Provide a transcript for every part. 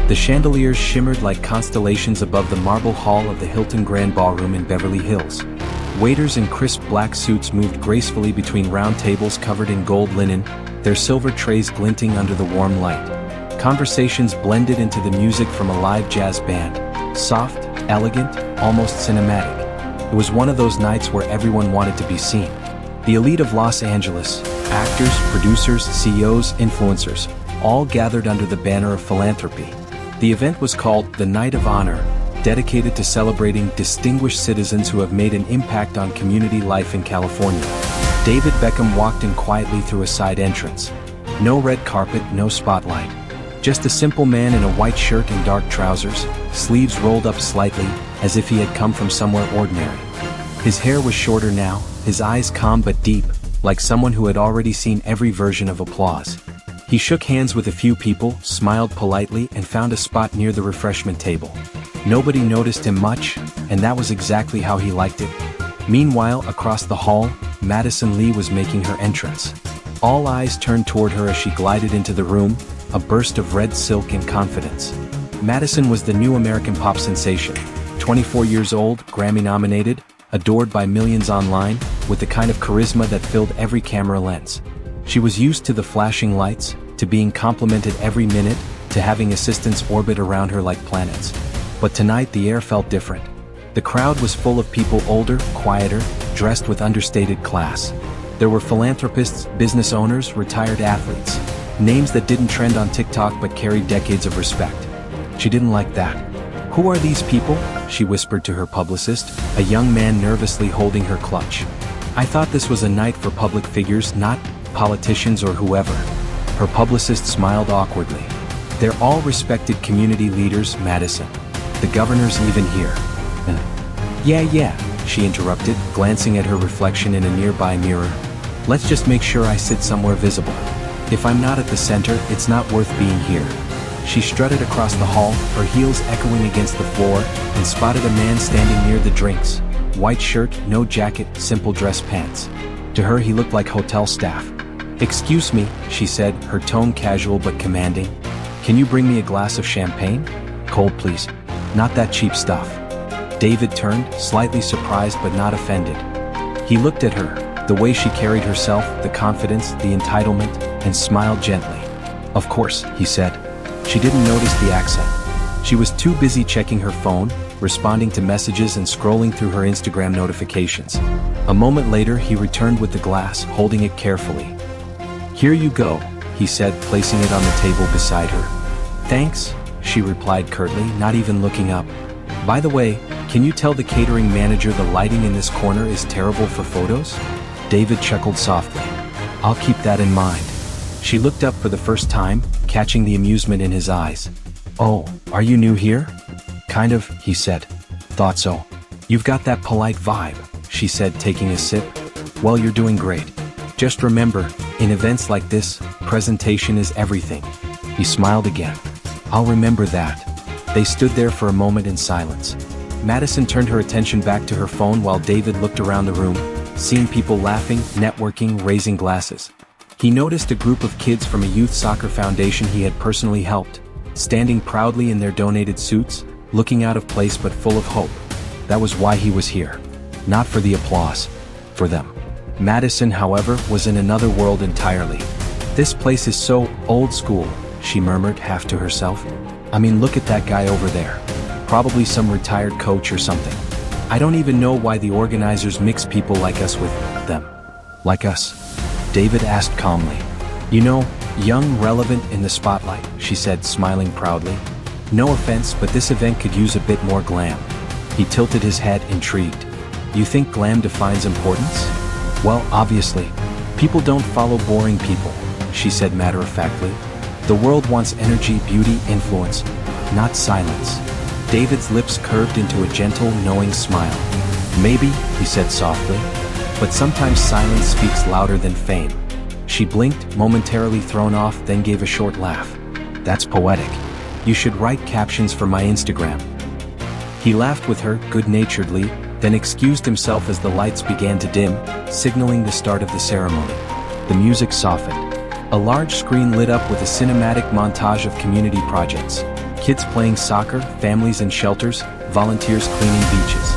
The chandeliers shimmered like constellations above the marble hall of the Hilton Grand Ballroom in Beverly Hills. Waiters in crisp black suits moved gracefully between round tables covered in gold linen, their silver trays glinting under the warm light. Conversations blended into the music from a live jazz band, soft, elegant, almost cinematic. It was one of those nights where everyone wanted to be seen. The elite of Los Angeles, actors, producers, CEOs, influencers, all gathered under the banner of philanthropy. The event was called the Night of Honor, dedicated to celebrating distinguished citizens who have made an impact on community life in California. David Beckham walked in quietly through a side entrance. No red carpet, no spotlight. Just a simple man in a white shirt and dark trousers, sleeves rolled up slightly, as if he had come from somewhere ordinary. His hair was shorter now, his eyes calm but deep, like someone who had already seen every version of applause. He shook hands with a few people, smiled politely, and found a spot near the refreshment table. Nobody noticed him much, and that was exactly how he liked it. Meanwhile, across the hall, Madison Lee was making her entrance. All eyes turned toward her as she glided into the room, a burst of red silk and confidence. Madison was the new American pop sensation, 24 years old, Grammy-nominated, adored by millions online, with the kind of charisma that filled every camera lens. She was used to the flashing lights, to being complimented every minute, to having assistants orbit around her like planets. But tonight the air felt different. The crowd was full of people older, quieter, dressed with understated class. There were philanthropists, business owners, retired athletes, names that didn't trend on TikTok but carried decades of respect. She didn't like that. "Who are these people?" she whispered to her publicist, a young man nervously holding her clutch. "I thought this was a night for public figures, not politicians or whoever." Her publicist smiled awkwardly. "They're all respected community leaders, Madison. The governor's even here." Yeah, she interrupted, glancing at her reflection in a nearby mirror. "Let's just make sure I sit somewhere visible. If I'm not at the center, it's not worth being here." She strutted across the hall, her heels echoing against the floor, and spotted a man standing near the drinks. White shirt, no jacket, simple dress pants. To her he looked like hotel staff. "Excuse me," she said, her tone casual but commanding. "Can you bring me a glass of champagne? Cold, please. Not that cheap stuff." David turned, slightly surprised but not offended. He looked at her, the way she carried herself, the confidence, the entitlement, and smiled gently. "Of course," he said. She didn't notice the accent. She was too busy checking her phone, responding to messages and scrolling through her Instagram notifications. A moment later he returned with the glass, holding it carefully. "Here you go," he said, placing it on the table beside her. "Thanks," she replied curtly, not even looking up. "By the way, can you tell the catering manager the lighting in this corner is terrible for photos?" David chuckled softly. "I'll keep that in mind." She looked up for the first time, catching the amusement in his eyes. "Oh, are you new here?" "Kind of," he said. "Thought so." "You've got that polite vibe," she said, taking a sip. "Well, you're doing great. Just remember, in events like this, presentation is everything." He smiled again. "I'll remember that." They stood there for a moment in silence. Madison turned her attention back to her phone while David looked around the room, seeing people laughing, networking, raising glasses. He noticed a group of kids from a youth soccer foundation he had personally helped, standing proudly in their donated suits, looking out of place but full of hope. That was why he was here. Not for the applause. For them. Madison, however, was in another world entirely. "This place is so old school," she murmured, half to herself. "I mean, look at that guy over there. Probably some retired coach or something. I don't even know why the organizers mix people like us with them." "Like us?" David asked calmly. "You know, young, relevant, in the spotlight," she said, smiling proudly. "No offense, but this event could use a bit more glam." He tilted his head, intrigued. "You think glam defines importance?" "Well, obviously. People don't follow boring people," she said matter-of-factly. "The world wants energy, beauty, influence, not silence." David's lips curved into a gentle, knowing smile. "Maybe," he said softly, "but sometimes silence speaks louder than fame." She blinked, momentarily thrown off, then gave a short laugh. "That's poetic. You should write captions for my Instagram." He laughed with her, good-naturedly, then excused himself as the lights began to dim, signaling the start of the ceremony. The music softened. A large screen lit up with a cinematic montage of community projects. Kids playing soccer, families in shelters, volunteers cleaning beaches.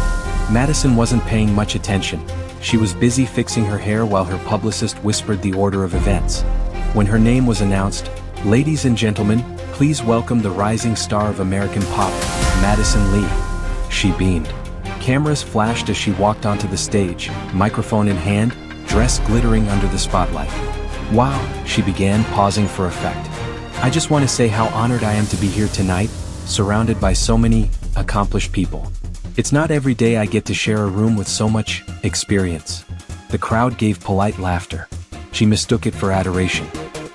Madison wasn't paying much attention. She was busy fixing her hair while her publicist whispered the order of events. When her name was announced, "Ladies and gentlemen, please welcome the rising star of American pop, Madison Lee." She beamed. Cameras flashed as she walked onto the stage, microphone in hand, dress glittering under the spotlight. "Wow," she began, pausing for effect. "I just want to say how honored I am to be here tonight, surrounded by so many accomplished people. It's not every day I get to share a room with so much experience." The crowd gave polite laughter. She mistook it for adoration.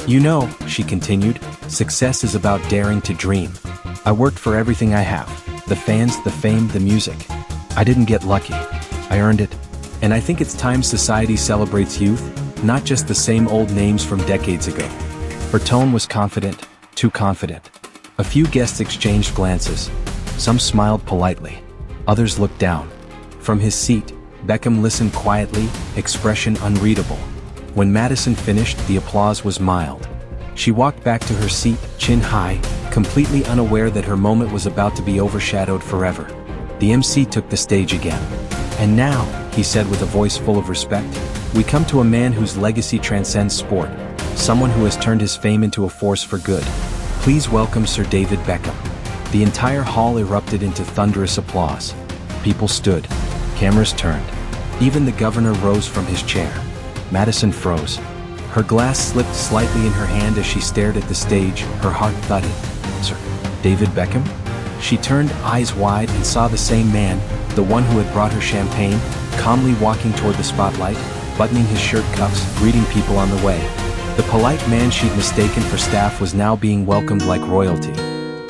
"You know," she continued, "success is about daring to dream. I worked for everything I have. The fans, the fame, the music. I didn't get lucky. I earned it. And I think it's time society celebrates youth, not just the same old names from decades ago." Her tone was confident, too confident. A few guests exchanged glances. Some smiled politely. Others looked down. From his seat, Beckham listened quietly, expression unreadable. When Madison finished, the applause was mild. She walked back to her seat, chin high, completely unaware that her moment was about to be overshadowed forever. The MC took the stage again. "And now," he said with a voice full of respect, "we come to a man whose legacy transcends sport, someone who has turned his fame into a force for good. Please welcome Sir David Beckham." The entire hall erupted into thunderous applause. People stood. Cameras turned. Even the governor rose from his chair. Madison froze. Her glass slipped slightly in her hand as she stared at the stage, her heart thudded. "Sir David Beckham?" She turned, eyes wide, and saw the same man, the one who had brought her champagne, calmly walking toward the spotlight, buttoning his shirt cuffs, greeting people on the way. The polite man she'd mistaken for staff was now being welcomed like royalty.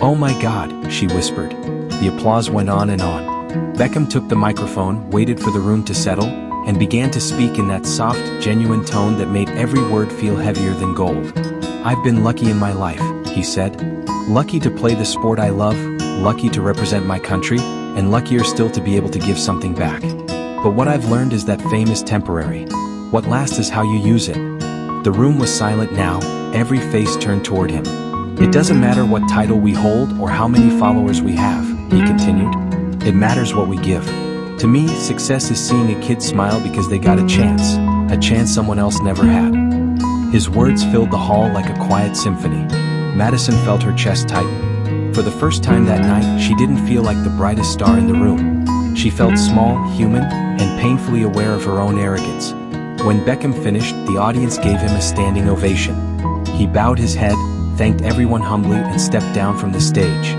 "Oh my God," she whispered. The applause went on and on. Beckham took the microphone, waited for the room to settle, and began to speak in that soft, genuine tone that made every word feel heavier than gold. "I've been lucky in my life," he said. "Lucky to play the sport I love, lucky to represent my country, and luckier still to be able to give something back. But what I've learned is that fame is temporary. What lasts is how you use it." The room was silent now, every face turned toward him. "It doesn't matter what title we hold or how many followers we have," he continued. "It matters what we give. To me, success is seeing a kid smile because they got a chance someone else never had." His words filled the hall like a quiet symphony. Madison felt her chest tighten. For the first time that night, she didn't feel like the brightest star in the room. She felt small, human, and painfully aware of her own arrogance. When Beckham finished, the audience gave him a standing ovation. He bowed his head, thanked everyone humbly, and stepped down from the stage.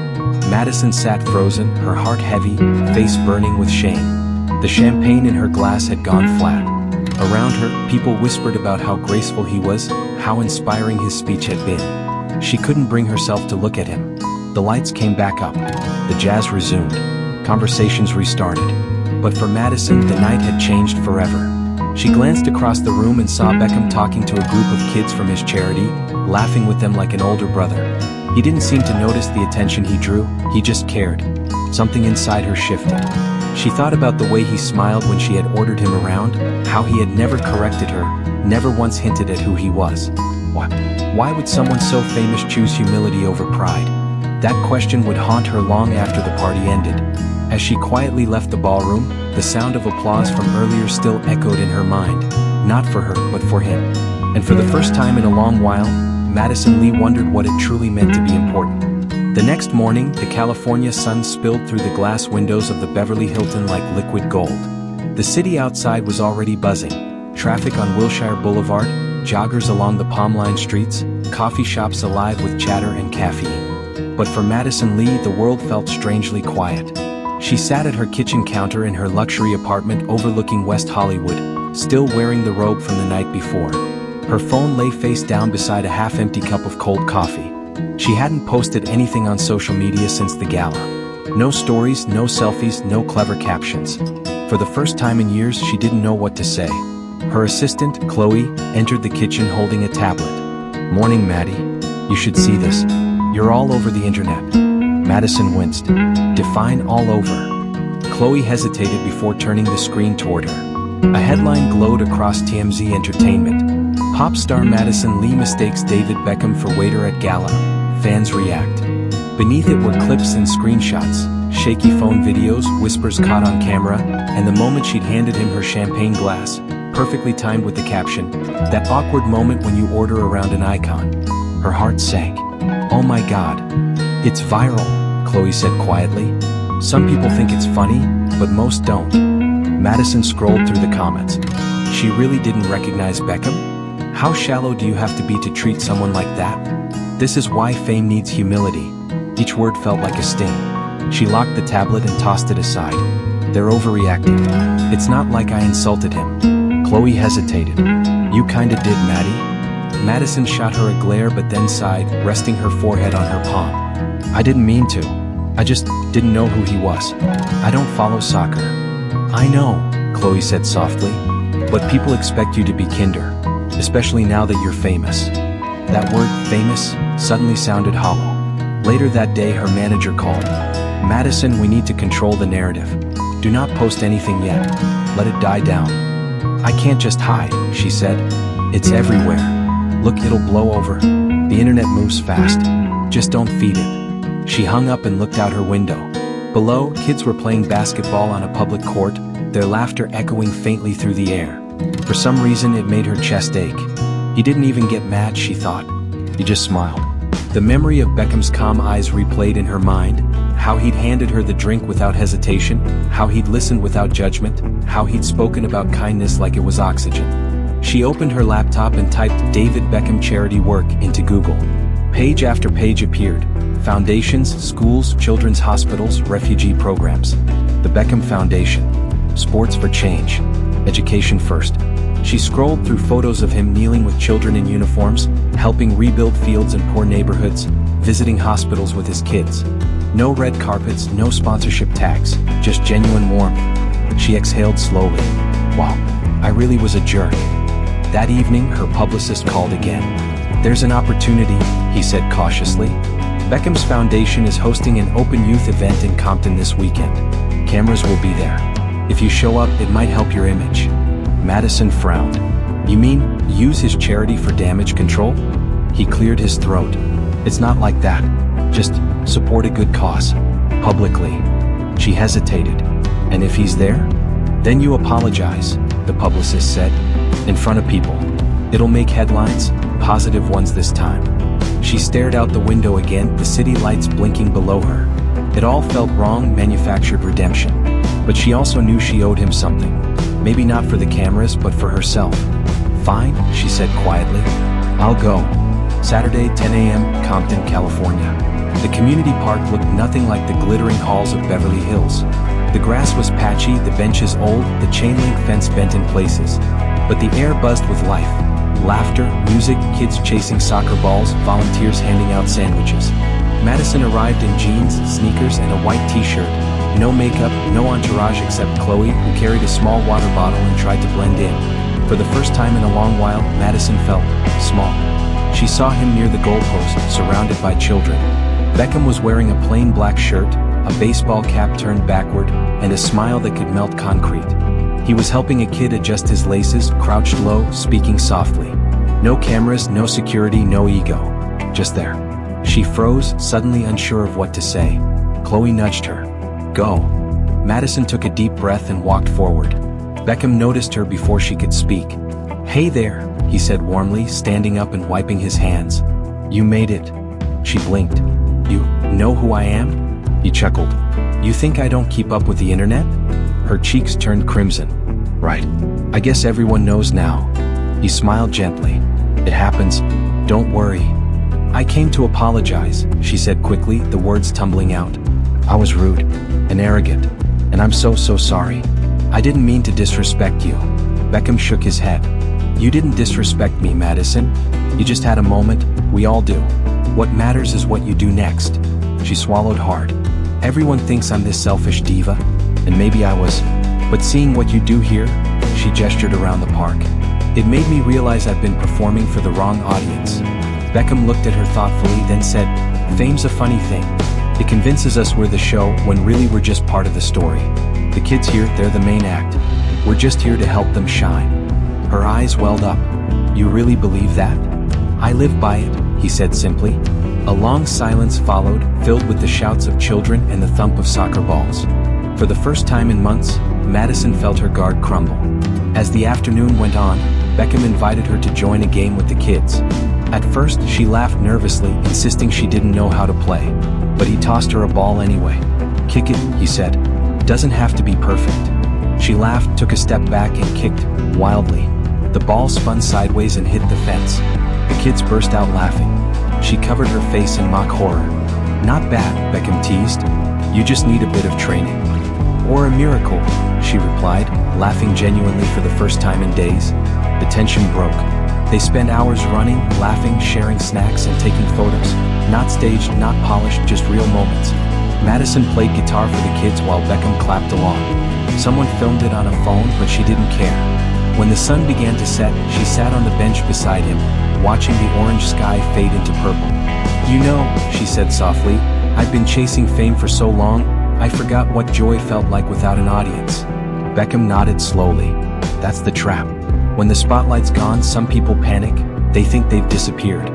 Madison sat frozen, her heart heavy, face burning with shame. The champagne in her glass had gone flat. Around her, people whispered about how graceful he was, how inspiring his speech had been. She couldn't bring herself to look at him. The lights came back up. The jazz resumed. Conversations restarted. But for Madison, the night had changed forever. She glanced across the room and saw Beckham talking to a group of kids from his charity, laughing with them like an older brother. He didn't seem to notice the attention he drew, he just cared. Something inside her shifted. She thought about the way he smiled when she had ordered him around, how he had never corrected her, never once hinted at who he was. Why would someone so famous choose humility over pride? That question would haunt her long after the party ended. As she quietly left the ballroom, the sound of applause from earlier still echoed in her mind, not for her, but for him. And for the first time in a long while, Madison Lee wondered what it truly meant to be important. The next morning, the California sun spilled through the glass windows of the Beverly Hilton like liquid gold. The city outside was already buzzing. Traffic on Wilshire Boulevard, joggers along the palm-lined streets, coffee shops alive with chatter and caffeine. But for Madison Lee, the world felt strangely quiet. She sat at her kitchen counter in her luxury apartment overlooking West Hollywood, still wearing the robe from the night before. Her phone lay face down beside a half-empty cup of cold coffee. She hadn't posted anything on social media since the gala. No stories, no selfies, no clever captions. For the first time in years, she didn't know what to say. Her assistant, Chloe, entered the kitchen holding a tablet. "Morning, Maddie. You should see this. You're all over the internet." Madison winced. "Define all over." Chloe hesitated before turning the screen toward her. A headline glowed across TMZ Entertainment. "Pop star Madison Lee mistakes David Beckham for waiter at gala. Fans react." Beneath it were clips and screenshots, shaky phone videos, whispers caught on camera, and the moment she'd handed him her champagne glass, perfectly timed with the caption, "That awkward moment when you order around an icon." Her heart sank. "Oh my God. It's viral," Chloe said quietly. "Some people think it's funny, but most don't." Madison scrolled through the comments. She really didn't recognize Beckham? How shallow do you have to be to treat someone like that? This is why fame needs humility. Each word felt like a sting. She locked the tablet and tossed it aside. "They're overreacting. It's not like I insulted him." Chloe hesitated. "You kinda did, Maddie." Madison shot her a glare but then sighed, resting her forehead on her palm. "I didn't mean to. I just didn't know who he was. I don't follow soccer." "I know," Chloe said softly. "But people expect you to be kinder, especially now that you're famous." That word, famous, suddenly sounded hollow. Later that day her manager called. "Madison, we need to control the narrative. Do not post anything yet. Let it die down." "I can't just hide," she said. "It's everywhere. Look, it'll blow over. The internet moves fast. Just don't feed it." She hung up and looked out her window. Below, kids were playing basketball on a public court, their laughter echoing faintly through the air. For some reason it made her chest ache. He didn't even get mad, she thought. He just smiled. The memory of Beckham's calm eyes replayed in her mind, how he'd handed her the drink without hesitation, how he'd listened without judgment, how he'd spoken about kindness like it was oxygen. She opened her laptop and typed David Beckham charity work into Google. Page after page appeared. Foundations, schools, children's hospitals, refugee programs. The Beckham Foundation. Sports for change. Education first. She scrolled through photos of him kneeling with children in uniforms, helping rebuild fields in poor neighborhoods, visiting hospitals with his kids. No red carpets, no sponsorship tags, just genuine warmth. She exhaled slowly. Wow, I really was a jerk. That evening, her publicist called again. "There's an opportunity," he said cautiously. "Beckham's Foundation is hosting an open youth event in Compton this weekend. Cameras will be there. If you show up, it might help your image." Madison frowned. "You mean, use his charity for damage control?" He cleared his throat. "It's not like that. Just support a good cause. Publicly." She hesitated. "And if he's there? Then you apologize," the publicist said. "In front of people. It'll make headlines, positive ones this time." She stared out the window again, the city lights blinking below her. It all felt wrong, manufactured redemption. But she also knew she owed him something. Maybe not for the cameras, but for herself. "Fine," she said quietly. "I'll go." Saturday, 10 a.m., Compton, California. The community park looked nothing like the glittering halls of Beverly Hills. The grass was patchy, the benches old, the chain-link fence bent in places. But the air buzzed with life. Laughter, music, kids chasing soccer balls, volunteers handing out sandwiches. Madison arrived in jeans, sneakers, and a white t-shirt. No makeup, no entourage except Chloe, who carried a small water bottle and tried to blend in. For the first time in a long while, Madison felt small. She saw him near the goalpost, surrounded by children. Beckham was wearing a plain black shirt, a baseball cap turned backward, and a smile that could melt concrete. He was helping a kid adjust his laces, crouched low, speaking softly. No cameras, no security, no ego. Just there. She froze, suddenly unsure of what to say. Chloe nudged her. "Go." Madison took a deep breath and walked forward. Beckham noticed her before she could speak. "Hey there," he said warmly, standing up and wiping his hands. "You made it." She blinked. "You know who I am?" He chuckled. "You think I don't keep up with the internet?" Her cheeks turned crimson. "Right. I guess everyone knows now." He smiled gently. "It happens. Don't worry." "I came to apologize," she said quickly, the words tumbling out. "I was rude and arrogant, and I'm so sorry. I didn't mean to disrespect you." Beckham shook his head. "You didn't disrespect me, Madison. You just had a moment, we all do. What matters is what you do next." She swallowed hard. "Everyone thinks I'm this selfish diva, and maybe I was. But seeing what you do here," she gestured around the park, "it made me realize I've been performing for the wrong audience." Beckham looked at her thoughtfully, then said, "Fame's a funny thing. It convinces us we're the show when really we're just part of the story. The kids here, they're the main act. We're just here to help them shine." Her eyes welled up. "You really believe that?" "I live by it," he said simply. A long silence followed, filled with the shouts of children and the thump of soccer balls. For the first time in months, Madison felt her guard crumble. As the afternoon went on, Beckham invited her to join a game with the kids. At first, she laughed nervously, insisting she didn't know how to play. But he tossed her a ball anyway. "Kick it," he said. "Doesn't have to be perfect." She laughed, took a step back and kicked, wildly. The ball spun sideways and hit the fence. The kids burst out laughing. She covered her face in mock horror. "Not bad," Beckham teased. "You just need a bit of training." "Or a miracle," she replied, laughing genuinely for the first time in days. The tension broke. They spent hours running, laughing, sharing snacks and taking photos. Not staged, not polished, just real moments. Madison played guitar for the kids while Beckham clapped along. Someone filmed it on a phone, but she didn't care. When the sun began to set, she sat on the bench beside him, watching the orange sky fade into purple. "You know," she said softly, "I've been chasing fame for so long, I forgot what joy felt like without an audience." Beckham nodded slowly. "That's the trap. When the spotlight's gone, some people panic, they think they've disappeared.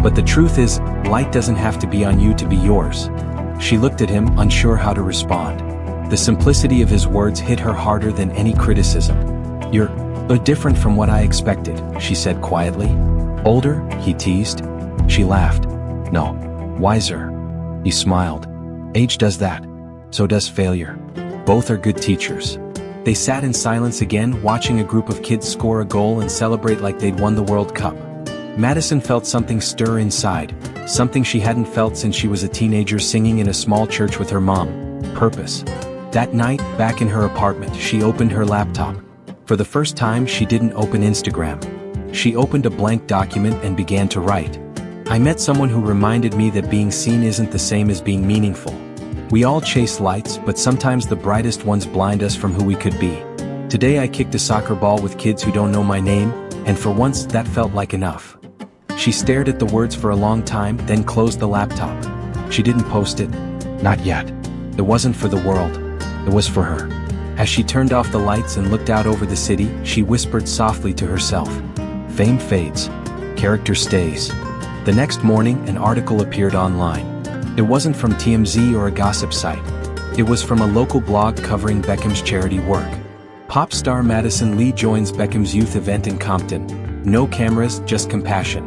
But the truth is, light doesn't have to be on you to be yours." She looked at him, unsure how to respond. The simplicity of his words hit her harder than any criticism. You're different from what I expected," she said quietly. "Older?" he teased. She laughed. "No, wiser." He smiled. "Age does that. So does failure. Both are good teachers." They sat in silence again, watching a group of kids score a goal and celebrate like they'd won the World Cup. Madison felt something stir inside, something she hadn't felt since she was a teenager singing in a small church with her mom. Purpose. That night, back in her apartment, she opened her laptop. For the first time, she didn't open Instagram. She opened a blank document and began to write. "I met someone who reminded me that being seen isn't the same as being meaningful. We all chase lights, but sometimes the brightest ones blind us from who we could be. Today I kicked a soccer ball with kids who don't know my name, and for once that felt like enough." She stared at the words for a long time, then closed the laptop. She didn't post it. Not yet. It wasn't for the world. It was for her. As she turned off the lights and looked out over the city, she whispered softly to herself. "Fame fades. Character stays." The next morning, an article appeared online. It wasn't from TMZ or a gossip site. It was from a local blog covering Beckham's charity work. Pop star Madison Lee joins Beckham's youth event in Compton. No cameras, just compassion.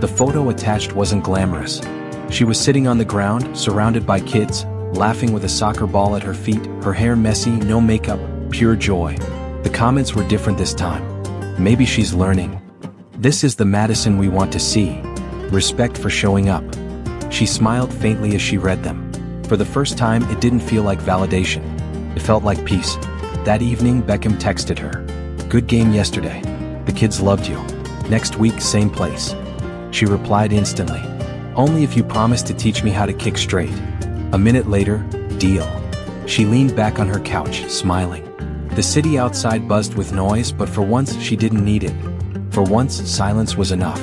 The photo attached wasn't glamorous. She was sitting on the ground, surrounded by kids, laughing with a soccer ball at her feet, her hair messy, no makeup, pure joy. The comments were different this time. Maybe she's learning. This is the Madison we want to see. Respect for showing up. She smiled faintly as she read them. For the first time, it didn't feel like validation. It felt like peace. That evening, Beckham texted her. "Good game yesterday. The kids loved you. Next week, same place." She replied instantly. "Only if you promise to teach me how to kick straight." A minute later, deal. She leaned back on her couch, smiling. The city outside buzzed with noise, but for once she didn't need it. For once, silence was enough.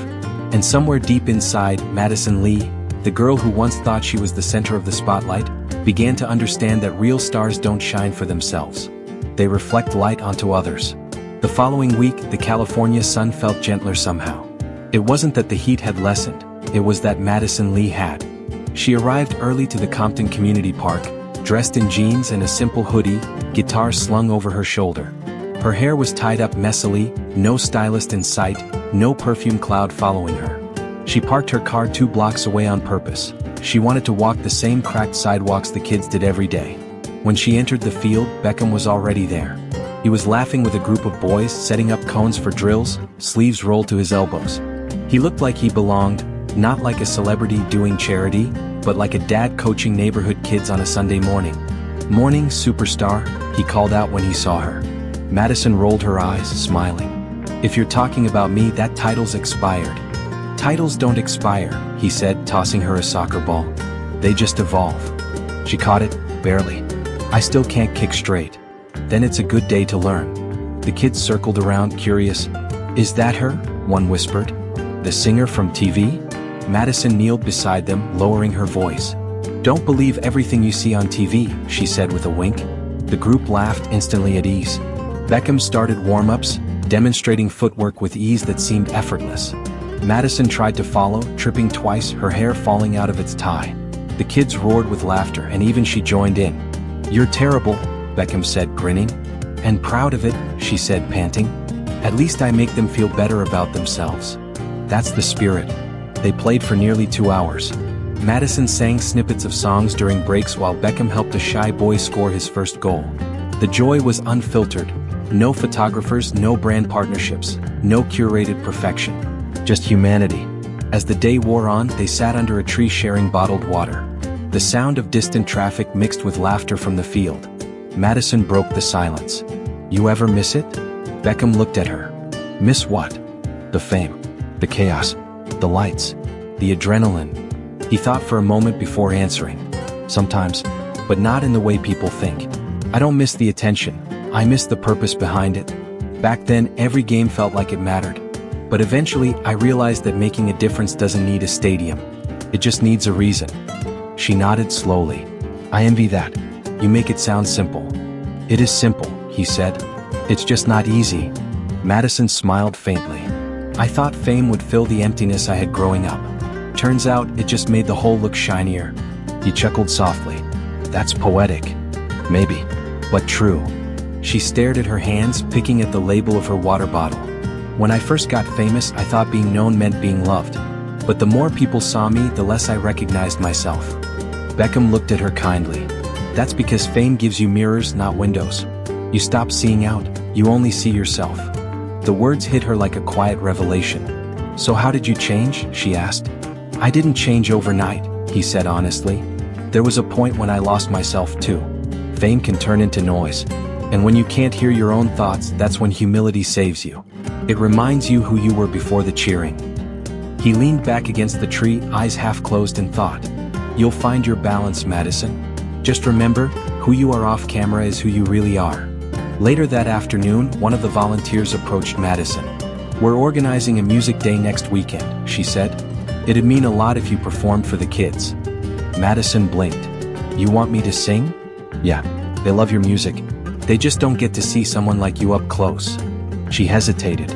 And somewhere deep inside, Madison Lee, the girl who once thought she was the center of the spotlight, began to understand that real stars don't shine for themselves. They reflect light onto others. The following week, the California sun felt gentler somehow. It wasn't that the heat had lessened, it was that Madison Lee had. She arrived early to the Compton Community Park, dressed in jeans and a simple hoodie, guitar slung over her shoulder. Her hair was tied up messily, no stylist in sight, no perfume cloud following her. She parked her car 2 blocks away on purpose. She wanted to walk the same cracked sidewalks the kids did every day. When she entered the field, Beckham was already there. He was laughing with a group of boys, setting up cones for drills, sleeves rolled to his elbows. He looked like he belonged, not like a celebrity doing charity, but like a dad coaching neighborhood kids on a Sunday morning. "Morning, superstar," he called out when he saw her. Madison rolled her eyes, smiling. "If you're talking about me, that title's expired." "Titles don't expire," he said, tossing her a soccer ball. "They just evolve." She caught it, barely. "I still can't kick straight." "Then it's a good day to learn." The kids circled around, curious. "Is that her?" one whispered. "The singer from TV?" Madison kneeled beside them, lowering her voice. "Don't believe everything you see on TV," she said with a wink. The group laughed, instantly at ease. Beckham started warm-ups, demonstrating footwork with ease that seemed effortless. Madison tried to follow, tripping twice, her hair falling out of its tie. The kids roared with laughter, and even she joined in. "You're terrible," Beckham said, grinning. "And proud of it," she said, panting. "At least I make them feel better about themselves." That's the spirit. They played for nearly 2 hours. Madison sang snippets of songs during breaks while Beckham helped a shy boy score his first goal. The joy was unfiltered. No photographers, no brand partnerships, no curated perfection. Just humanity. As the day wore on, they sat under a tree sharing bottled water. The sound of distant traffic mixed with laughter from the field. Madison broke the silence. "You ever miss it?" Beckham looked at her. "Miss what?" "The fame. The chaos. The lights. The adrenaline." He thought for a moment before answering. "Sometimes, but not in the way people think. I don't miss the attention. I miss the purpose behind it. Back then, every game felt like it mattered. But eventually, I realized that making a difference doesn't need a stadium. It just needs a reason." She nodded slowly. "I envy that. You make it sound simple." "It is simple," he said. "It's just not easy." Madison smiled faintly. "I thought fame would fill the emptiness I had growing up. Turns out, it just made the whole look shinier." He chuckled softly. "That's poetic." "Maybe. But true." She stared at her hands, picking at the label of her water bottle. "When I first got famous, I thought being known meant being loved. But the more people saw me, the less I recognized myself." Beckham looked at her kindly. "That's because fame gives you mirrors, not windows. You stop seeing out, you only see yourself." The words hit her like a quiet revelation. "So how did you change?" she asked. "I didn't change overnight," he said honestly. "There was a point when I lost myself too. Fame can turn into noise. And when you can't hear your own thoughts, that's when humility saves you. It reminds you who you were before the cheering." He leaned back against the tree, eyes half closed, and thought. "You'll find your balance, Madison. Just remember, who you are off camera is who you really are." Later that afternoon, one of the volunteers approached Madison. "We're organizing a music day next weekend," she said. "It'd mean a lot if you performed for the kids." Madison blinked. "You want me to sing?" "Yeah, they love your music. They just don't get to see someone like you up close." She hesitated.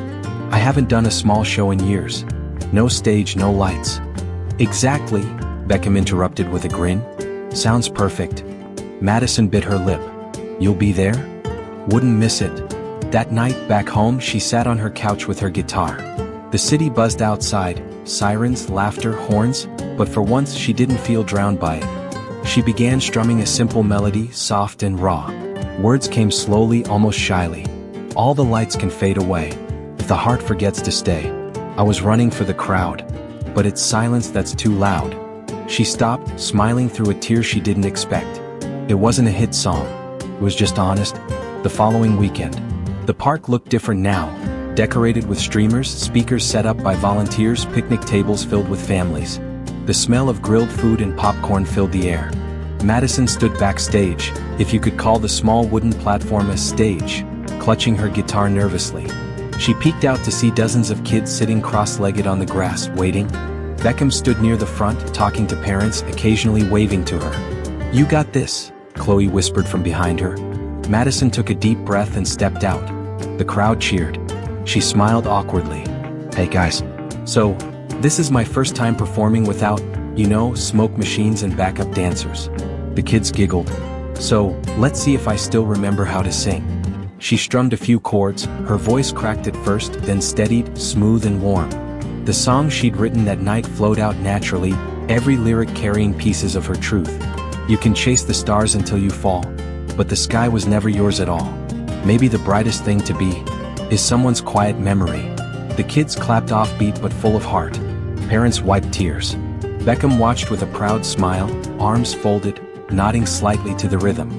"I haven't done a small show in years. No stage, no lights." "Exactly," Beckham interrupted with a grin. "Sounds perfect." Madison bit her lip. "You'll be there?" "Wouldn't miss it." That night, back home, she sat on her couch with her guitar. The city buzzed outside, sirens, laughter, horns, but for once she didn't feel drowned by it. She began strumming a simple melody, soft and raw. Words came slowly, almost shyly. "All the lights can fade away. If the heart forgets to stay. I was running for the crowd. But it's silence that's too loud." She stopped, smiling through a tear she didn't expect. It wasn't a hit song. It was just honest. The following weekend. The park looked different now. Decorated with streamers, speakers set up by volunteers, picnic tables filled with families. The smell of grilled food and popcorn filled the air. Madison stood backstage, if you could call the small wooden platform a stage, clutching her guitar nervously. She peeked out to see dozens of kids sitting cross-legged on the grass, waiting. Beckham stood near the front, talking to parents, occasionally waving to her. "You got this," Chloe whispered from behind her. Madison took a deep breath and stepped out. The crowd cheered. She smiled awkwardly. "Hey guys. So, this is my first time performing without, smoke machines and backup dancers." The kids giggled. "So, let's see if I still remember how to sing." She strummed a few chords, her voice cracked at first, then steadied, smooth and warm. The song she'd written that night flowed out naturally, every lyric carrying pieces of her truth. "You can chase the stars until you fall, but the sky was never yours at all. Maybe the brightest thing to be is someone's quiet memory." The kids clapped offbeat but full of heart. Parents wiped tears. Beckham watched with a proud smile, arms folded, nodding slightly to the rhythm.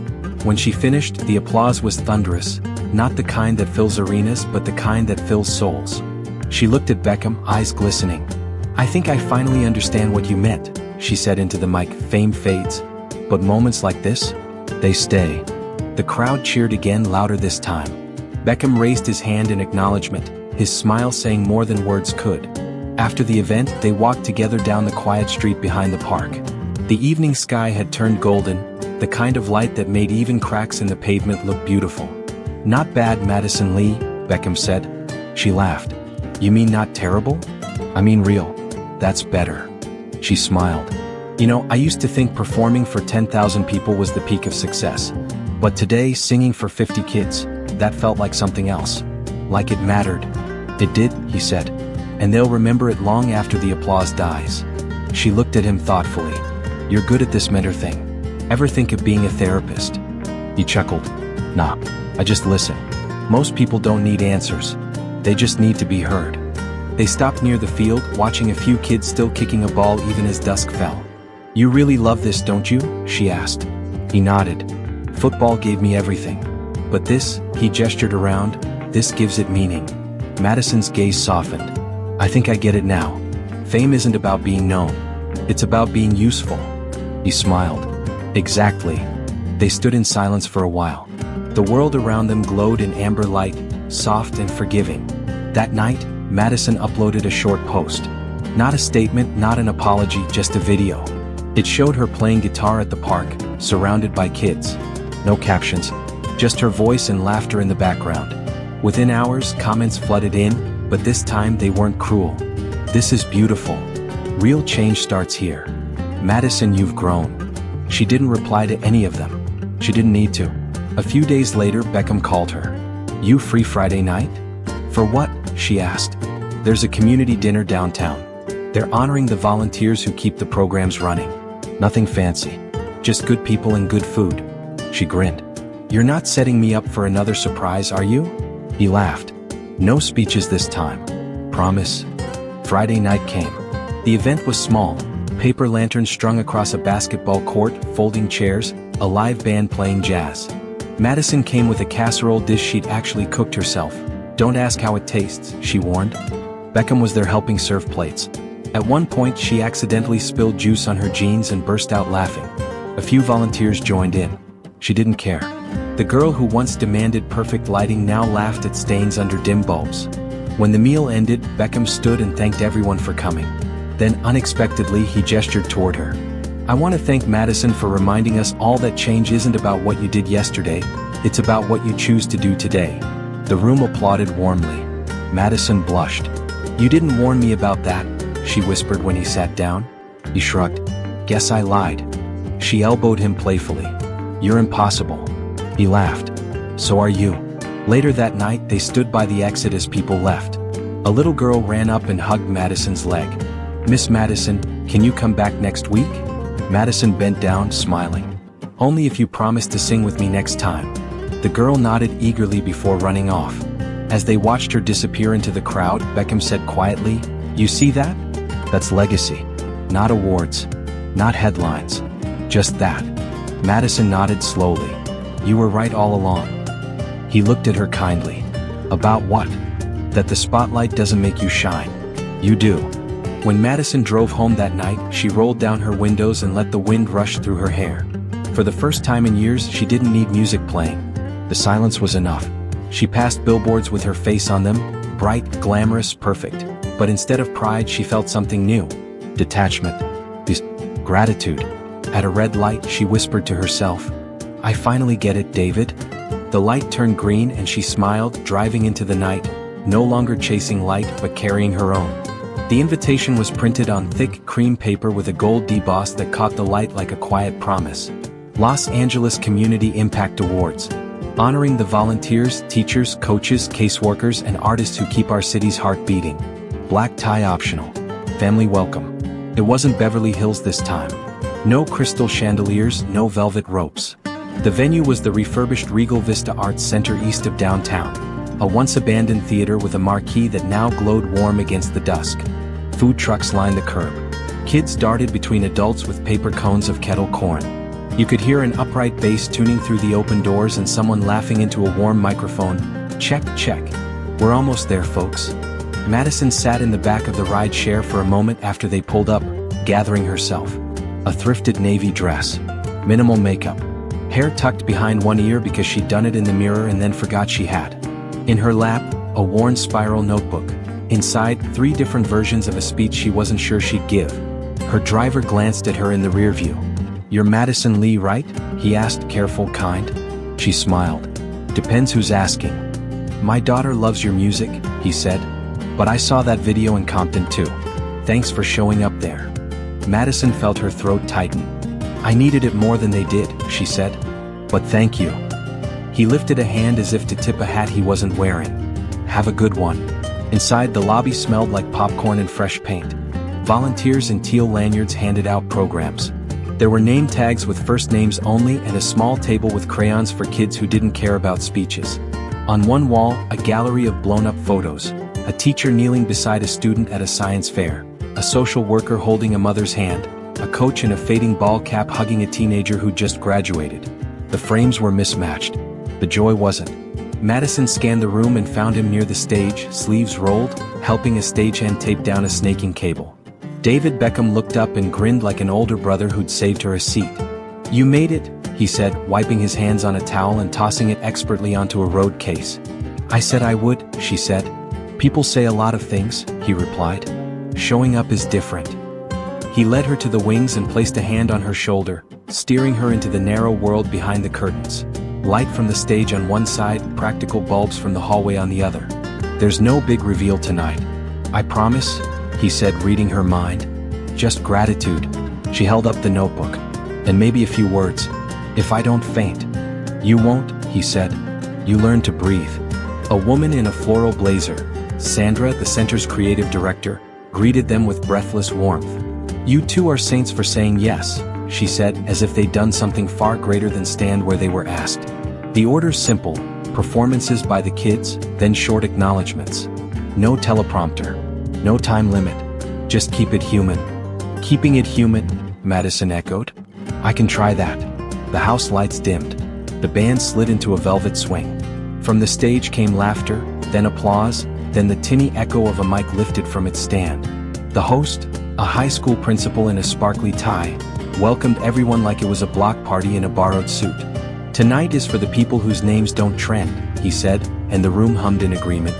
When she finished, the applause was thunderous, not the kind that fills arenas but the kind that fills souls. She looked at Beckham, eyes glistening. "I think I finally understand what you meant," she said into the mic. "Fame fades. But moments like this, they stay." The crowd cheered again, louder this time. Beckham raised his hand in acknowledgement, his smile saying more than words could. After the event, they walked together down the quiet street behind the park. The evening sky had turned golden, the kind of light that made even cracks in the pavement look beautiful. "Not bad, Madison Lee," Beckham said. She laughed. "You mean not terrible?" I mean real. That's better. She smiled. You know, I used to think performing for 10,000 people was the peak of success. But today, singing for 50 kids, that felt like something else. Like it mattered. It did, he said. And they'll remember it long after the applause dies. She looked at him thoughtfully. You're good at this mentor thing. Ever think of being a therapist? He chuckled. Nah, I just listen. Most people don't need answers. They just need to be heard. They stopped near the field, watching a few kids still kicking a ball even as dusk fell. You really love this, don't you? She asked. He nodded. Football gave me everything. But this, he gestured around, this gives it meaning. Madison's gaze softened. I think I get it now. Fame isn't about being known. It's about being useful. He smiled. Exactly. They stood in silence for a while. The world around them glowed in amber light, soft and forgiving. That night, Madison uploaded a short post. Not a statement, not an apology, just a video. It showed her playing guitar at the park, surrounded by kids. No captions, just her voice and laughter in the background. Within hours, comments flooded in, but this time they weren't cruel. This is beautiful. Real change starts here. Madison, you've grown. She didn't reply to any of them. She didn't need to. A few days later, Beckham called her. You free Friday night? For what? She asked. There's a community dinner downtown. They're honoring the volunteers who keep the programs running. Nothing fancy. Just good people and good food. She grinned. You're not setting me up for another surprise, are you? He laughed. No speeches this time. Promise. Friday night came. The event was small. Paper lanterns strung across a basketball court, folding chairs, a live band playing jazz. Madison came with a casserole dish she'd actually cooked herself. Don't ask how it tastes, she warned. Beckham was there helping serve plates. At one point, she accidentally spilled juice on her jeans and burst out laughing. A few volunteers joined in. She didn't care. The girl who once demanded perfect lighting now laughed at stains under dim bulbs. When the meal ended, Beckham stood and thanked everyone for coming. Then, unexpectedly, he gestured toward her. I want to thank Madison for reminding us all that change isn't about what you did yesterday, it's about what you choose to do today. The room applauded warmly. Madison blushed. You didn't warn me about that, she whispered when he sat down. He shrugged. Guess I lied. She elbowed him playfully. You're impossible. He laughed. So are you. Later that night, they stood by the exit as people left. A little girl ran up and hugged Madison's leg. Miss Madison, can you come back next week? Madison bent down, smiling. Only if you promise to sing with me next time. The girl nodded eagerly before running off. As they watched her disappear into the crowd, Beckham said quietly, You see that? That's legacy. Not awards. Not headlines. Just that. Madison nodded slowly. You were right all along. He looked at her kindly. About what? That the spotlight doesn't make you shine. You do. When Madison drove home that night, she rolled down her windows and let the wind rush through her hair. For the first time in years, she didn't need music playing. The silence was enough. She passed billboards with her face on them, bright, glamorous, perfect. But instead of pride, she felt something new. Detachment. Gratitude. At a red light, she whispered to herself, I finally get it, David. The light turned green and she smiled, driving into the night, no longer chasing light but carrying her own. The invitation was printed on thick cream paper with a gold deboss that caught the light like a quiet promise. Los Angeles Community Impact Awards. Honoring the volunteers, teachers, coaches, caseworkers, and artists who keep our city's heart beating. Black tie optional. Family welcome. It wasn't Beverly Hills this time. No crystal chandeliers, no velvet ropes. The venue was the refurbished Regal Vista Arts Center east of downtown, a once-abandoned theater with a marquee that now glowed warm against the dusk. Food trucks lined the curb. Kids darted between adults with paper cones of kettle corn. You could hear an upright bass tuning through the open doors and someone laughing into a warm microphone. Check, check. We're almost there, folks. Madison sat in the back of the ride share for a moment after they pulled up, gathering herself. A thrifted navy dress. Minimal makeup. Hair tucked behind one ear because she'd done it in the mirror and then forgot she had. In her lap, a worn spiral notebook. Inside, 3 different versions of a speech she wasn't sure she'd give. Her driver glanced at her in the rear view. You're Madison Lee, right? He asked, careful, kind. She smiled. Depends who's asking. My daughter loves your music, he said. But I saw that video in Compton too. Thanks for showing up there. Madison felt her throat tighten. I needed it more than they did, she said. But thank you. He lifted a hand as if to tip a hat he wasn't wearing. Have a good one. Inside, the lobby smelled like popcorn and fresh paint. Volunteers in teal lanyards handed out programs. There were name tags with first names only and a small table with crayons for kids who didn't care about speeches. On one wall, a gallery of blown-up photos. A teacher kneeling beside a student at a science fair. A social worker holding a mother's hand. A coach in a fading ball cap hugging a teenager who just graduated. The frames were mismatched. The joy wasn't. Madison scanned the room and found him near the stage, sleeves rolled, helping a stagehand tape down a snaking cable. David Beckham looked up and grinned like an older brother who'd saved her a seat. You made it, he said, wiping his hands on a towel and tossing it expertly onto a road case. I said I would, she said. People say a lot of things, he replied. Showing up is different. He led her to the wings and placed a hand on her shoulder, steering her into the narrow world behind the curtains. Light from the stage on one side, practical bulbs from the hallway on the other. There's no big reveal tonight. I promise, he said, reading her mind. Just gratitude. She held up the notebook. And maybe a few words. If I don't faint. You won't, he said. You learn to breathe. A woman in a floral blazer, Sandra, the center's creative director, greeted them with breathless warmth. You two are saints for saying yes, she said, as if they'd done something far greater than stand where they were asked. The order's simple, performances by the kids, then short acknowledgments. No teleprompter. No time limit. Just keep it human. Keeping it human, Madison echoed. I can try that. The house lights dimmed. The band slid into a velvet swing. From the stage came laughter, then applause, then the tinny echo of a mic lifted from its stand. The host, a high school principal in a sparkly tie, welcomed everyone like it was a block party in a borrowed suit. Tonight is for the people whose names don't trend, he said, and the room hummed in agreement.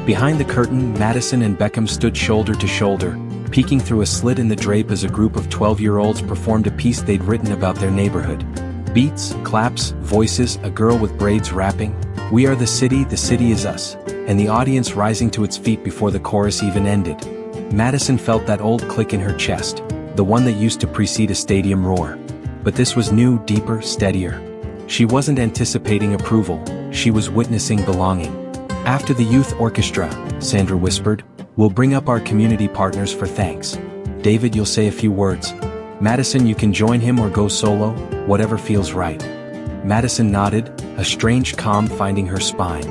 Behind the curtain, Madison and Beckham stood shoulder to shoulder, peeking through a slit in the drape as a group of 12-year-olds performed a piece they'd written about their neighborhood. Beats, claps, voices, a girl with braids rapping, "We are the city is us," and the audience rising to its feet before the chorus even ended. Madison felt that old click in her chest, the one that used to precede a stadium roar. But this was new, deeper, steadier. She wasn't anticipating approval, she was witnessing belonging. After the youth orchestra, Sandra whispered, we'll bring up our community partners for thanks. David, you'll say a few words. Madison, you can join him or go solo, whatever feels right. Madison nodded, a strange calm finding her spine.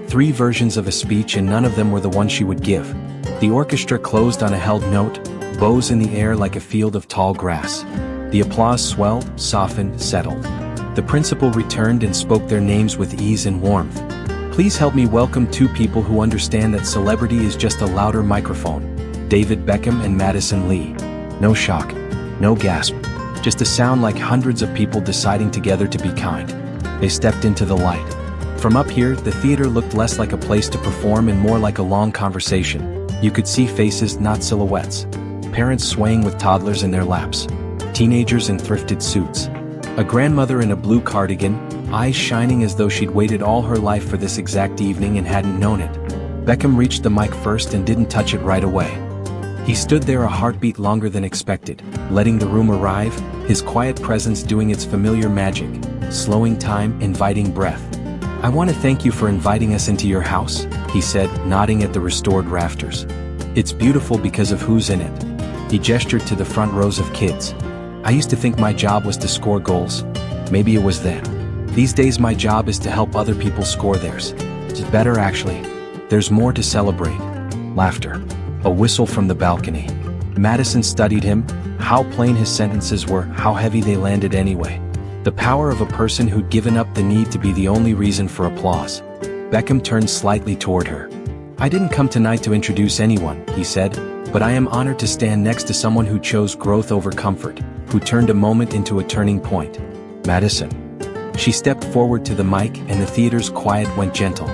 3 versions of a speech and none of them were the one she would give. The orchestra closed on a held note, bows in the air like a field of tall grass. The applause swelled, softened, settled. The principal returned and spoke their names with ease and warmth. Please help me welcome 2 people who understand that celebrity is just a louder microphone. David Beckham and Madison Lee. No shock. No gasp. Just a sound like hundreds of people deciding together to be kind. They stepped into the light. From up here, the theater looked less like a place to perform and more like a long conversation. You could see faces, not silhouettes. Parents swaying with toddlers in their laps. Teenagers in thrifted suits. A grandmother in a blue cardigan, eyes shining as though she'd waited all her life for this exact evening and hadn't known it. Beckham reached the mic first and didn't touch it right away. He stood there a heartbeat longer than expected, letting the room arrive, his quiet presence doing its familiar magic, slowing time, inviting breath. I want to thank you for inviting us into your house, he said, nodding at the restored rafters. It's beautiful because of who's in it. He gestured to the front rows of kids. I used to think my job was to score goals. Maybe it was then. These days my job is to help other people score theirs. It's better actually. There's more to celebrate. Laughter. A whistle from the balcony. Madison studied him, how plain his sentences were, how heavy they landed anyway. The power of a person who'd given up the need to be the only reason for applause. Beckham turned slightly toward her. I didn't come tonight to introduce anyone, he said, but I am honored to stand next to someone who chose growth over comfort, who turned a moment into a turning point. Madison. She stepped forward to the mic and the theater's quiet went gentle.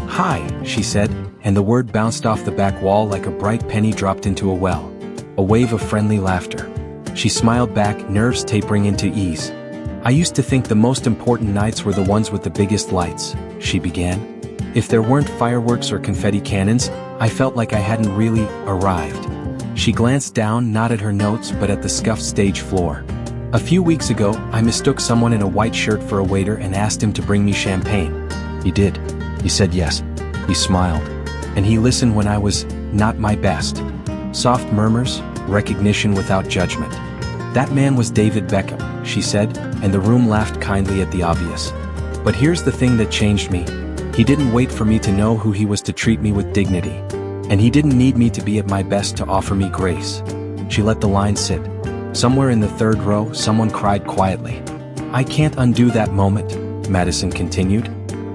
Hi, she said, and the word bounced off the back wall like a bright penny dropped into a well. A wave of friendly laughter. She smiled back, nerves tapering into ease. I used to think the most important nights were the ones with the biggest lights, she began. If there weren't fireworks or confetti cannons, I felt like I hadn't really arrived. She glanced down, not at her notes but at the scuffed stage floor. "A few weeks ago, I mistook someone in a white shirt for a waiter and asked him to bring me champagne. He did. He said yes. He smiled. And he listened when I was not my best." Soft murmurs, recognition without judgment. "That man was David Beckham," she said, and the room laughed kindly at the obvious. "But here's the thing that changed me. He didn't wait for me to know who he was to treat me with dignity. And he didn't need me to be at my best to offer me grace." She let the line sit. Somewhere in the third row, someone cried quietly. "I can't undo that moment," Madison continued,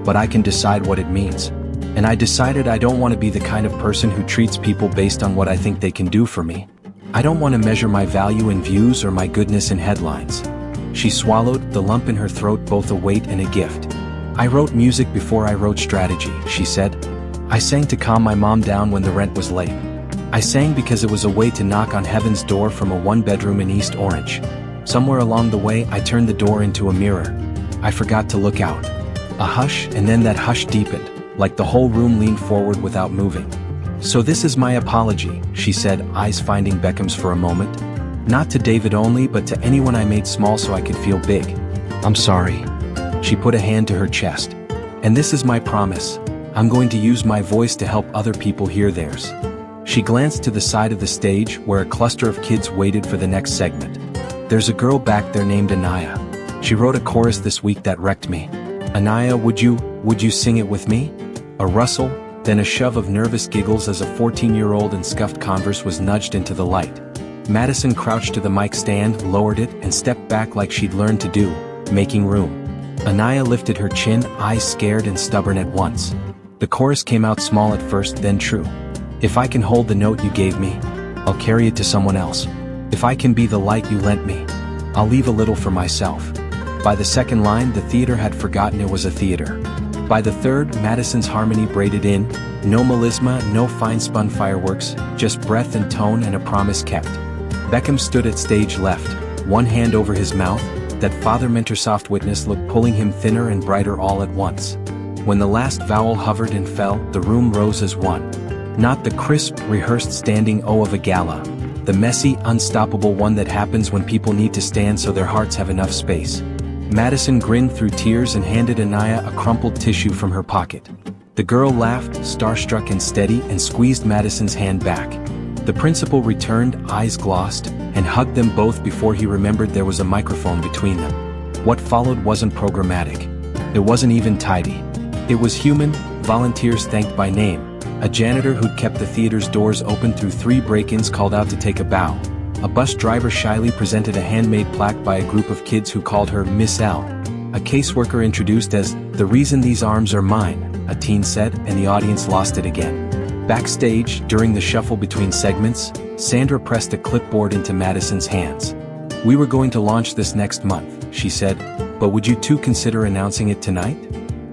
"but I can decide what it means. And I decided I don't want to be the kind of person who treats people based on what I think they can do for me. I don't want to measure my value in views or my goodness in headlines." She swallowed, the lump in her throat both a weight and a gift. "I wrote music before I wrote strategy," she said. "I sang to calm my mom down when the rent was late. I sang because it was a way to knock on heaven's door from a one-bedroom in East Orange. Somewhere along the way I turned the door into a mirror. I forgot to look out." A hush, and then that hush deepened, like the whole room leaned forward without moving. "So this is my apology," she said, eyes finding Beckham's for a moment. "Not to David only but to anyone I made small so I could feel big. I'm sorry." She put a hand to her chest. "And this is my promise. I'm going to use my voice to help other people hear theirs." She glanced to the side of the stage where a cluster of kids waited for the next segment. "There's a girl back there named Anaya. She wrote a chorus this week that wrecked me. Anaya, would you sing it with me?" A rustle, then a shove of nervous giggles as a 14-year-old in scuffed Converse was nudged into the light. Madison crouched to the mic stand, lowered it, and stepped back like she'd learned to do, making room. Anaya lifted her chin, eyes scared and stubborn at once. The chorus came out small at first, then true. "If I can hold the note you gave me, I'll carry it to someone else. If I can be the light you lent me, I'll leave a little for myself." By the second line, the theater had forgotten it was a theater. By the third, Madison's harmony braided in, no melisma, no fine-spun fireworks, just breath and tone and a promise kept. Beckham stood at stage left, one hand over his mouth, that Father Mentorsoft witness look pulling him thinner and brighter all at once. When the last vowel hovered and fell, the room rose as one. Not the crisp, rehearsed standing O of a gala. The messy, unstoppable one that happens when people need to stand so their hearts have enough space. Madison grinned through tears and handed Anaya a crumpled tissue from her pocket. The girl laughed, starstruck and steady, and squeezed Madison's hand back. The principal returned, eyes glossed, and hugged them both before he remembered there was a microphone between them. What followed wasn't programmatic. It wasn't even tidy. It was human, volunteers thanked by name. A janitor who'd kept the theater's doors open through 3 break-ins called out to take a bow. A bus driver shyly presented a handmade plaque by a group of kids who called her Miss L. A caseworker introduced as, "The reason these arms are mine," a teen said, and the audience lost it again. Backstage, during the shuffle between segments, Sandra pressed a clipboard into Madison's hands. "We were going to launch this next month," she said, "but would you two consider announcing it tonight?"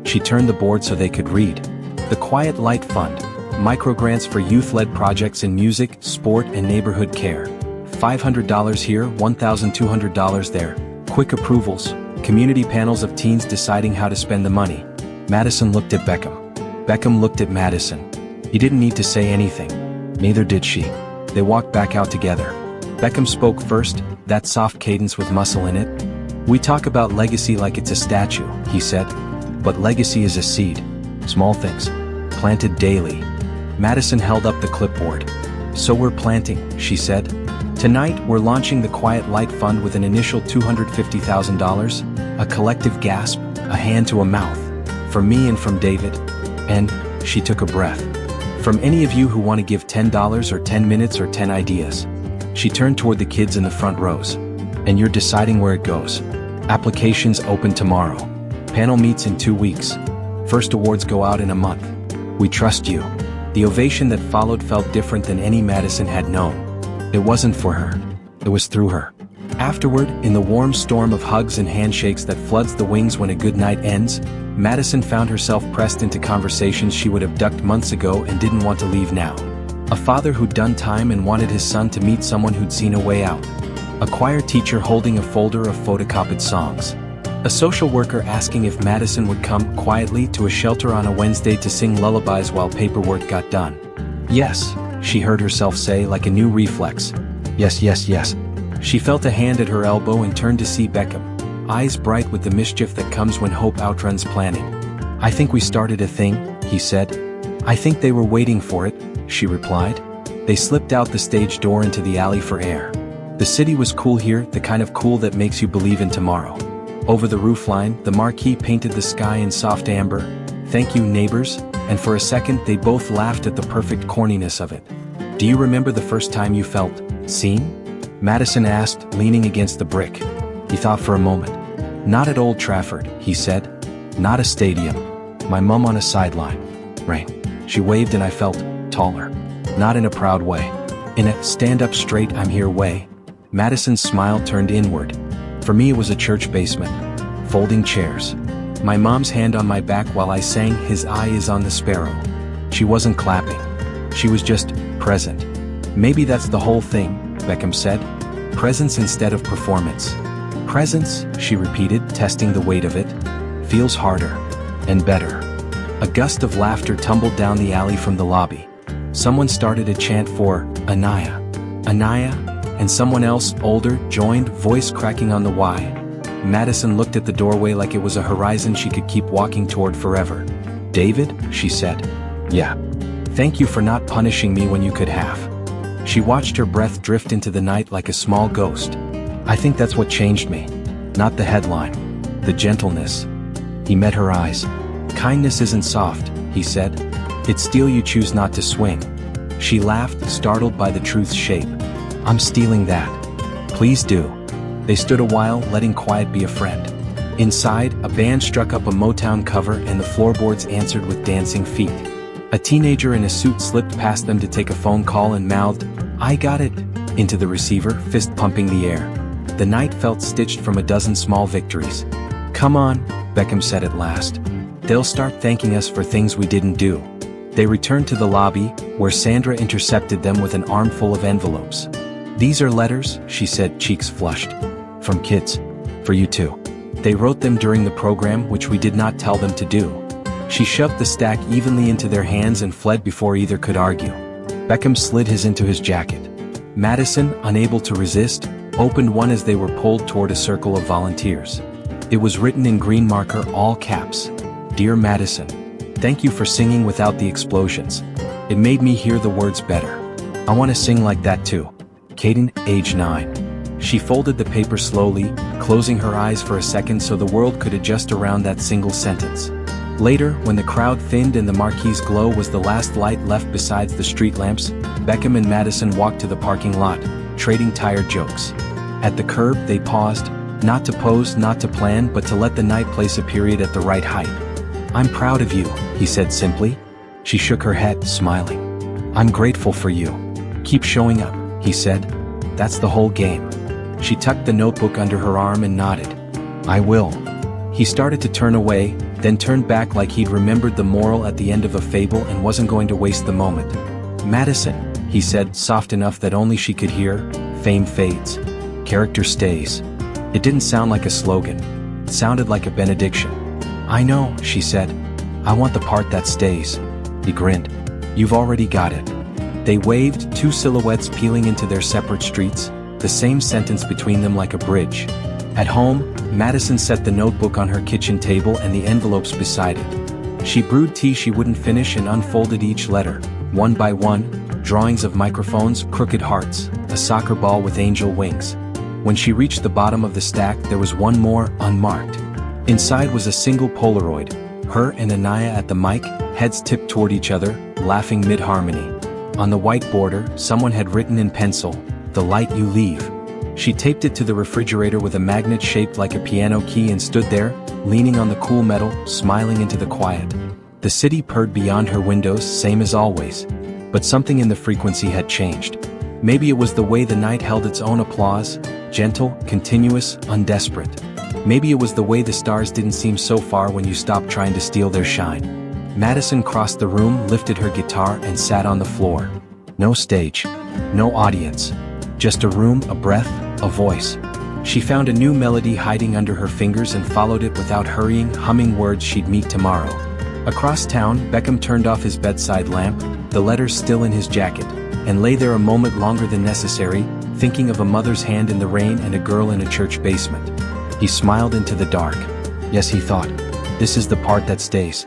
She turned the board so they could read. "The Quiet Light Fund, microgrants for youth-led projects in music, sport, and neighborhood care. $500 here, $1,200 there. Quick approvals, community panels of teens deciding how to spend the money." Madison looked at Beckham. Beckham looked at Madison. He didn't need to say anything. Neither did she. They walked back out together. Beckham spoke first, that soft cadence with muscle in it. "We talk about legacy like it's a statue," he said. "But legacy is a seed. Small things. Planted daily." Madison held up the clipboard. "So we're planting," she said. "Tonight, we're launching the Quiet Light Fund with an initial $250,000, a collective gasp, a hand to a mouth. From me and from David. And," she took a breath, "from any of you who want to give $10 or 10 minutes or 10 ideas." She turned toward the kids in the front rows. "And you're deciding where it goes. Applications open tomorrow. Panel meets in 2 weeks. First awards go out in a month. We trust you." The ovation that followed felt different than any Madison had known. It wasn't for her. It was through her. Afterward, in the warm storm of hugs and handshakes that floods the wings when a good night ends, Madison found herself pressed into conversations she would have ducked months ago and didn't want to leave now. A father who'd done time and wanted his son to meet someone who'd seen a way out. A choir teacher holding a folder of photocopied songs. A social worker asking if Madison would come quietly to a shelter on a Wednesday to sing lullabies while paperwork got done. Yes, she heard herself say like a new reflex. Yes, yes, yes. She felt a hand at her elbow and turned to see Beckham, eyes bright with the mischief that comes when hope outruns planning. I think we started a thing, he said. I think they were waiting for it, she replied. They slipped out the stage door into the alley for air. The city was cool here, the kind of cool that makes you believe in tomorrow. Over the roofline, the marquee painted the sky in soft amber. Thank you, neighbors, and for a second they both laughed at the perfect corniness of it. Do you remember the first time you felt seen? Madison asked, leaning against the brick. He thought for a moment. Not at Old Trafford, he said. Not a stadium. My mum on a sideline. Right. She waved and I felt taller. Not in a proud way. In a stand-up straight I'm here way. Madison's smile turned inward. For me it was a church basement. Folding chairs. My mom's hand on my back while I sang His Eye is on the Sparrow. She wasn't clapping. She was just present. Maybe that's the whole thing, Beckham said. Presence instead of performance. Presence, she repeated, testing the weight of it. Feels harder. And better. A gust of laughter tumbled down the alley from the lobby. Someone started a chant for Anaya. Anaya, and someone else, older, joined, voice cracking on the Y. Madison looked at the doorway like it was a horizon she could keep walking toward forever. David, she said. Yeah. Thank you for not punishing me when you could have. She watched her breath drift into the night like a small ghost. I think that's what changed me. Not the headline. The gentleness. He met her eyes. Kindness isn't soft, he said. It's steel you choose not to swing. She laughed, startled by the truth's shape. I'm stealing that. Please do. They stood a while, letting quiet be a friend. Inside, a band struck up a Motown cover and the floorboards answered with dancing feet. A teenager in a suit slipped past them to take a phone call and mouthed, I got it, into the receiver, fist pumping the air. The night felt stitched from a dozen small victories. Come on, Beckham said at last. They'll start thanking us for things we didn't do. They returned to the lobby, where Sandra intercepted them with an armful of envelopes. These are letters, she said, cheeks flushed. From kids. For you too. They wrote them during the program, which we did not tell them to do. She shoved the stack evenly into their hands and fled before either could argue. Beckham slid his into his jacket. Madison, unable to resist, opened one as they were pulled toward a circle of volunteers. It was written in green marker, all caps. Dear Madison, thank you for singing without the explosions. It made me hear the words better. I want to sing like that too. Caden, age 9. She folded the paper slowly, closing her eyes for a second so the world could adjust around that single sentence. Later, when the crowd thinned and the marquee's glow was the last light left besides the street lamps, Beckham and Madison walked to the parking lot, trading tired jokes. At the curb, they paused, not to pose, not to plan, but to let the night place a period at the right height. I'm proud of you, he said simply. She shook her head, smiling. I'm grateful for you. Keep showing up, he said. That's the whole game. She tucked the notebook under her arm and nodded. I will. He started to turn away, then turned back like he'd remembered the moral at the end of a fable and wasn't going to waste the moment. Madison, he said, soft enough that only she could hear, fame fades. Character stays. It didn't sound like a slogan. It sounded like a benediction. I know, she said. I want the part that stays. He grinned. You've already got it. They waved, two silhouettes peeling into their separate streets, the same sentence between them like a bridge. At home, Madison set the notebook on her kitchen table and the envelopes beside it. She brewed tea she wouldn't finish and unfolded each letter, one by one, drawings of microphones, crooked hearts, a soccer ball with angel wings. When she reached the bottom of the stack, there was one more, unmarked. Inside was a single Polaroid, her and Anaya at the mic, heads tipped toward each other, laughing mid-harmony. On the white border, someone had written in pencil, "The light you leave." She taped it to the refrigerator with a magnet shaped like a piano key and stood there, leaning on the cool metal, smiling into the quiet. The city purred beyond her windows, same as always. But something in the frequency had changed. Maybe it was the way the night held its own applause, gentle, continuous, undesperate. Maybe it was the way the stars didn't seem so far when you stopped trying to steal their shine. Madison crossed the room, lifted her guitar, and sat on the floor. No stage. No audience. Just a room, a breath, a voice. She found a new melody hiding under her fingers and followed it without hurrying, humming words she'd meet tomorrow. Across town, Beckham turned off his bedside lamp, the letters still in his jacket. and lay there a moment longer than necessary, thinking of a mother's hand in the rain and a girl in a church basement. He smiled into the dark. Yes, he thought. This is the part that stays.